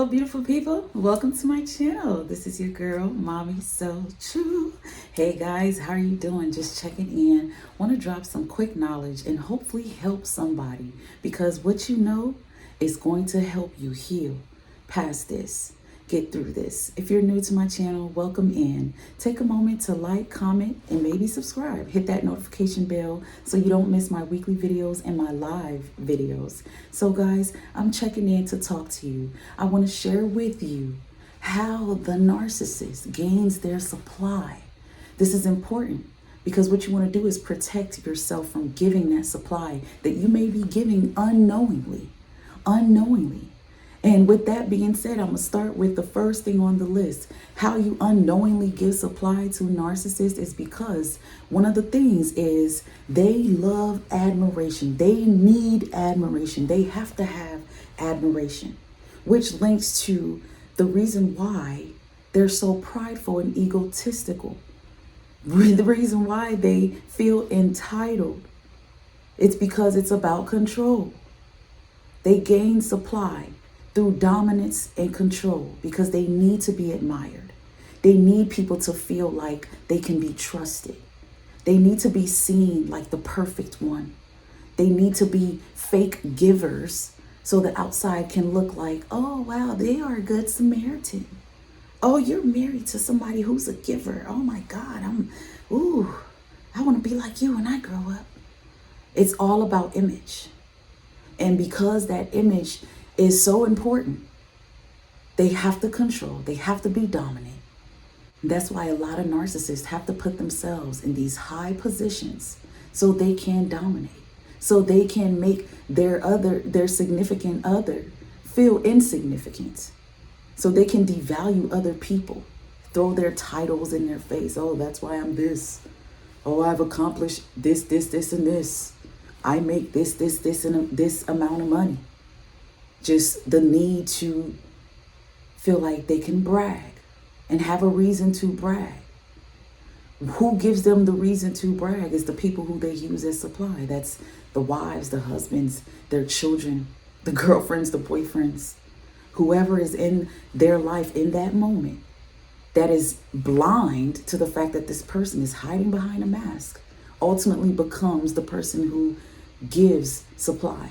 beautiful people? Welcome to my channel. This is your girl, Mommy So True. Hey guys, how are you doing? Just checking in. Want to drop some quick knowledge and hopefully help somebody, because what you know is going to help you heal past this. Get through this. If you're new to my channel, welcome in. Take a moment to like, comment, and maybe subscribe. Hit that notification bell so you don't miss my weekly videos and my live videos. So guys, I'm checking in to talk to you. I want to share with you how the narcissist gains their supply. This is important because what you want to do is protect yourself from giving that supply that you may be giving unknowingly. And with that being said, I'm going to start with the first thing on the list. How you unknowingly give supply to narcissists is because one of the things is they love admiration. They need admiration. They have to have admiration, which links to the reason why they're so prideful and egotistical. The reason why they feel entitled. It's because it's about control. They gain supply through dominance and control because they need to be admired. They need people to feel like they can be trusted. They need to be seen like the perfect one. They need to be fake givers so the outside can look like, oh, wow, they are a good Samaritan. Oh, you're married to somebody who's a giver. Oh my God, I want to be like you when I grow up. It's all about image. And because that image is so important, they have to control, they have to be dominant. That's why a lot of narcissists have to put themselves in these high positions so they can dominate, so they can make their significant other feel insignificant, so they can devalue other people, throw their titles in their face. Oh, that's why I'm this. Oh, I've accomplished this, and this. I make this, and this amount of money. Just the need to feel like they can brag and have a reason to brag. Who gives them the reason to brag is the people who they use as supply. That's the wives, the husbands, their children, the girlfriends, the boyfriends, whoever is in their life in that moment that is blind to the fact that this person is hiding behind a mask ultimately becomes the person who gives supply.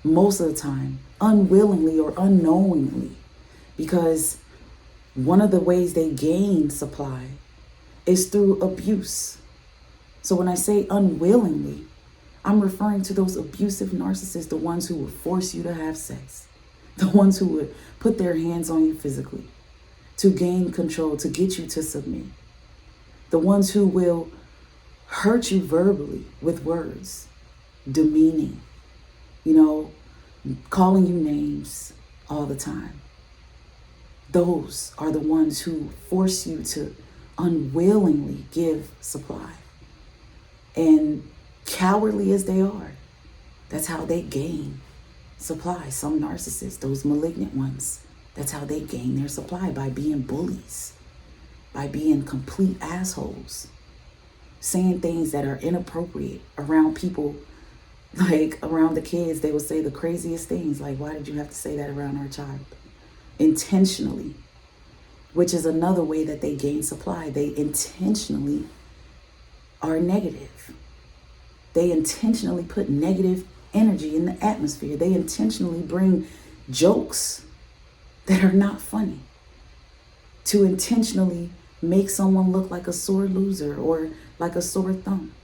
Most of the time, unwillingly or unknowingly, because one of the ways they gain supply is through abuse. So when I say unwillingly, I'm referring to those abusive narcissists, the ones who would force you to have sex, the ones who would put their hands on you physically to gain control, to get you to submit, the ones who will hurt you verbally with words, demeaning, calling you names all the time. Those are the ones who force you to unwillingly give supply. And cowardly as they are, that's how they gain supply. Some narcissists, those malignant ones, that's how they gain their supply, by being bullies, by being complete assholes, saying things that are inappropriate around people. Like around the kids, they will say the craziest things, like, why did you have to say that around our child? Intentionally, which is another way that they gain supply. They intentionally are negative. They intentionally put negative energy in the atmosphere. They intentionally bring jokes that are not funny to intentionally make someone look like a sore loser or like a sore thumb.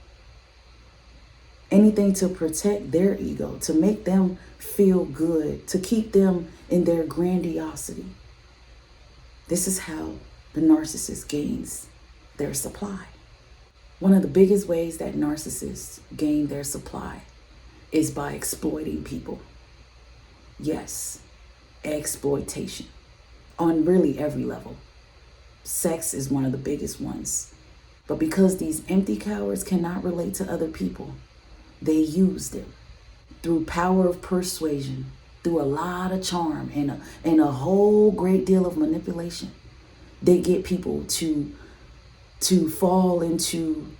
Anything to protect their ego, to make them feel good, to keep them in their grandiosity. This is how the narcissist gains their supply. One of the biggest ways that narcissists gain their supply is by exploiting people. Yes, exploitation on really every level. Sex is one of the biggest ones. But because these empty cowards cannot relate to other people, they use them through power of persuasion, through a lot of charm and a whole great deal of manipulation. They get people to fall into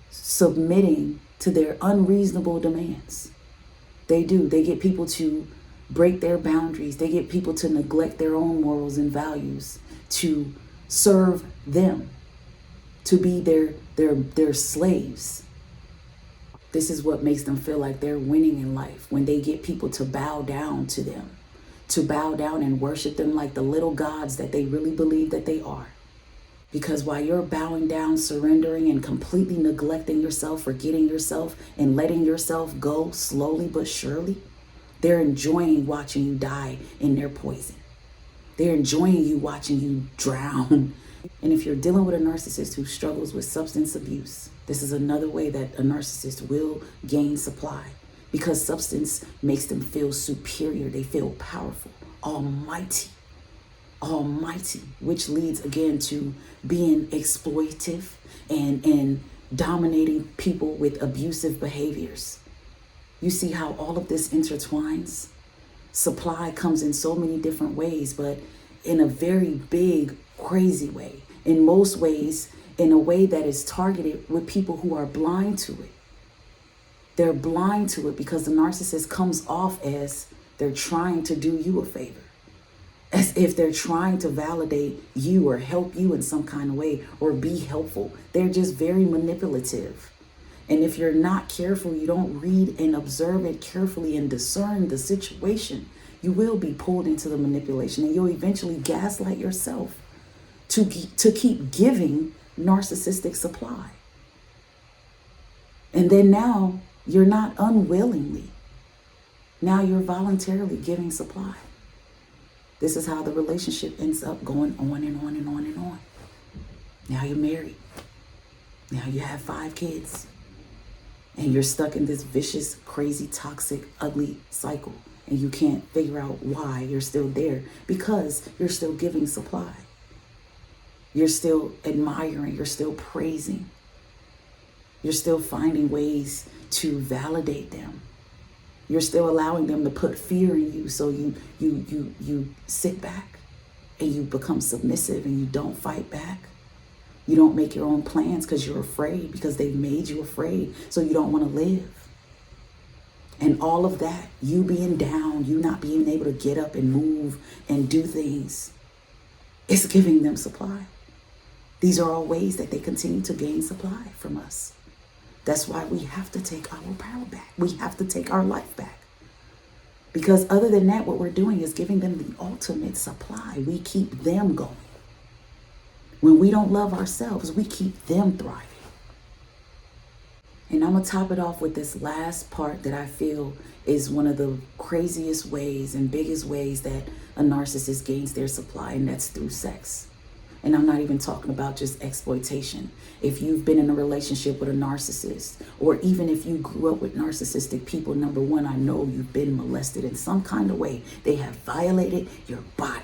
submitting to their unreasonable demands. They do. They get people to break their boundaries. They get people to neglect their own morals and values to serve them, to be their slaves. This is what makes them feel like they're winning in life, when they get people to bow down to them, to bow down and worship them like the little gods that they really believe that they are. Because while you're bowing down, surrendering, and completely neglecting yourself, forgetting yourself, and letting yourself go slowly but surely, they're enjoying watching you die in their poison. They're enjoying you watching you drown. And if you're dealing with a narcissist who struggles with substance abuse, this is another way that a narcissist will gain supply, because substance makes them feel superior. They feel powerful, almighty, which leads again to being exploitive and dominating people with abusive behaviors. You see how all of this intertwines? Supply comes in so many different ways, but in a very big, crazy way. In most ways, in a way that is targeted with people who are blind to it. They're blind to it because the narcissist comes off as they're trying to do you a favor, as if they're trying to validate you or help you in some kind of way or be helpful. They're just very manipulative. And if you're not careful, you don't read and observe it carefully and discern the situation, you will be pulled into the manipulation, and you'll eventually gaslight yourself to keep giving narcissistic supply. And then now you're not unwillingly. Now you're voluntarily giving supply. This is how the relationship ends up going on and on and on and on. Now you're married. Now you have 5 kids. And you're stuck in this vicious, crazy, toxic, ugly cycle. And you can't figure out why you're still there, because you're still giving supply. You're still admiring. You're still praising. You're still finding ways to validate them. You're still allowing them to put fear in you, so you sit back and you become submissive and you don't fight back. You don't make your own plans because you're afraid, because they've made you afraid, so you don't want to live. And all of that, you being down, you not being able to get up and move and do things, it's giving them supply. These are all ways that they continue to gain supply from us. That's why we have to take our power back. We have to take our life back. Because other than that, what we're doing is giving them the ultimate supply. We keep them going. When we don't love ourselves, we keep them thriving. And I'm going to top it off with this last part that I feel is one of the craziest ways and biggest ways that a narcissist gains their supply, and that's through sex. And I'm not even talking about just exploitation. If you've been in a relationship with a narcissist, or even if you grew up with narcissistic people, number one, I know you've been molested in some kind of way. They have violated your body.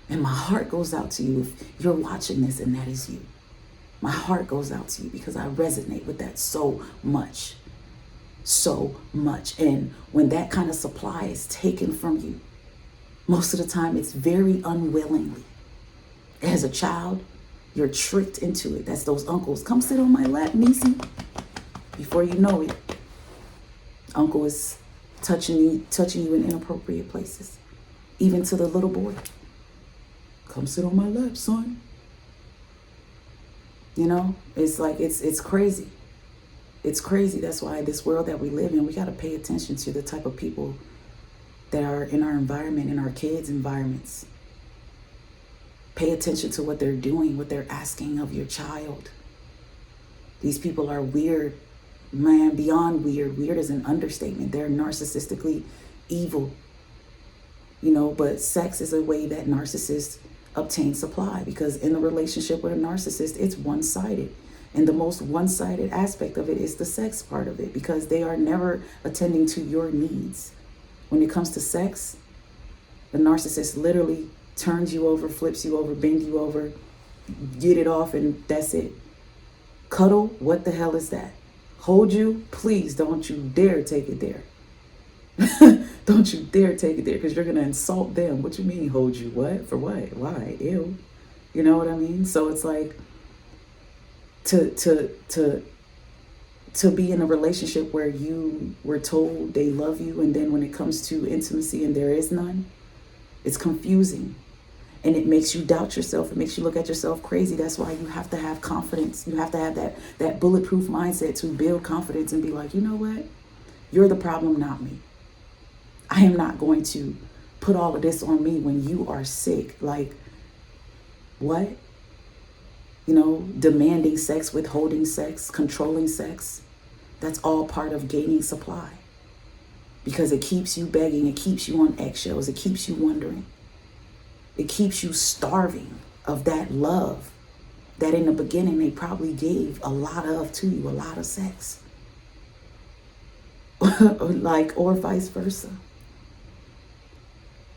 And my heart goes out to you if you're watching this and that is you. My heart goes out to you because I resonate with that so much. So much. And when that kind of supply is taken from you, most of the time it's very unwillingly. As a child, you're tricked into it. That's those uncles. Come sit on my lap, niecey. Before you know it, uncle is touching you in inappropriate places. Even to the little boy. Come sit on my lap, son. You know, it's like, it's crazy. It's crazy. That's why this world that we live in, we got to pay attention to the type of people that are in our environment, in our kids' environments. Pay attention to what they're doing, what they're asking of your child. These people are weird, man, beyond weird. Weird is an understatement. They're narcissistically evil, you know, but sex is a way that narcissists obtain supply, because in a relationship with a narcissist, it's one-sided. And the most one-sided aspect of it is the sex part of it, because they are never attending to your needs. When it comes to sex, the narcissist literally turns you over, flips you over, bend you over, get it off, and that's it. Cuddle, what the hell is that? Hold you, please don't you dare take it there. Don't you dare take it there, because you're going to insult them. What you mean, hold you? What? For what? Why? Ew. You know what I mean? So it's like to to be in a relationship where you were told they love you, and then when it comes to intimacy and there is none, it's confusing. And it makes you doubt yourself. It makes you look at yourself crazy. That's why you have to have confidence. You have to have that bulletproof mindset to build confidence and be like, you know what? You're the problem, not me. I am not going to put all of this on me when you are sick. Like, what? You know, demanding sex, withholding sex, controlling sex. That's all part of gaining supply. Because it keeps you begging. It keeps you on eggshells. It keeps you wondering. It keeps you starving of that love that in the beginning they probably gave a lot of to you, a lot of sex. or vice versa.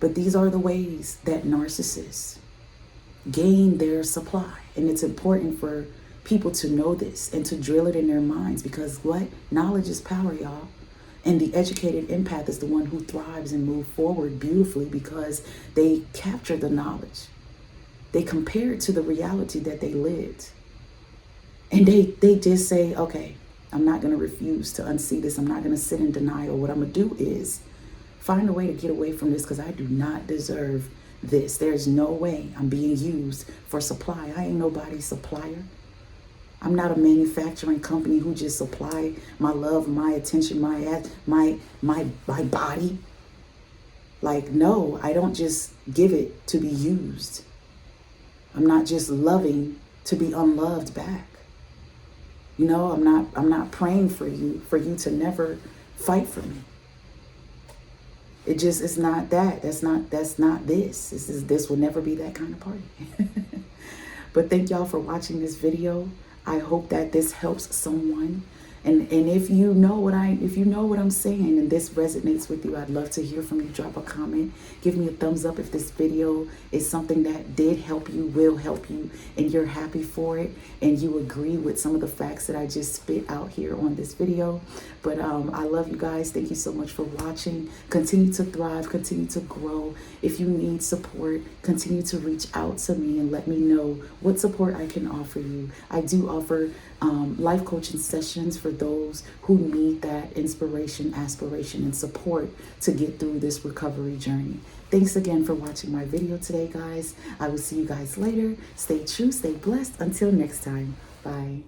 But these are the ways that narcissists gain their supply. And it's important for people to know this and to drill it in their minds, because what? Knowledge is power, y'all. And the educated empath is the one who thrives and moves forward beautifully because they capture the knowledge. They compare it to the reality that they lived. And they just say, okay, I'm not going to refuse to unsee this. I'm not going to sit in denial. What I'm going to do is find a way to get away from this, because I do not deserve this. There's no way I'm being used for supply. I ain't nobody's supplier. I'm not a manufacturing company who just supply my love, my attention, my body. Like, no, I don't just give it to be used. I'm not just loving to be unloved back. You know, I'm not praying for you to never fight for me. It's not that. That's not this. This will never be that kind of party. But thank y'all for watching this video. I hope that this helps someone. And if you know what I'm saying and this resonates with you, I'd love to hear from you. Drop a comment. Give me a thumbs up if this video is something that did help you, will help you, and you're happy for it, and you agree with some of the facts that I just spit out here on this video. But I love you guys. Thank you so much for watching. Continue to thrive. Continue to grow. If you need support, continue to reach out to me and let me know what support I can offer you. I do offer life coaching sessions for those who need that inspiration, aspiration, and support to get through this recovery journey. Thanks again for watching my video today, guys. I will see you guys later. Stay true, stay blessed. Until next time, bye.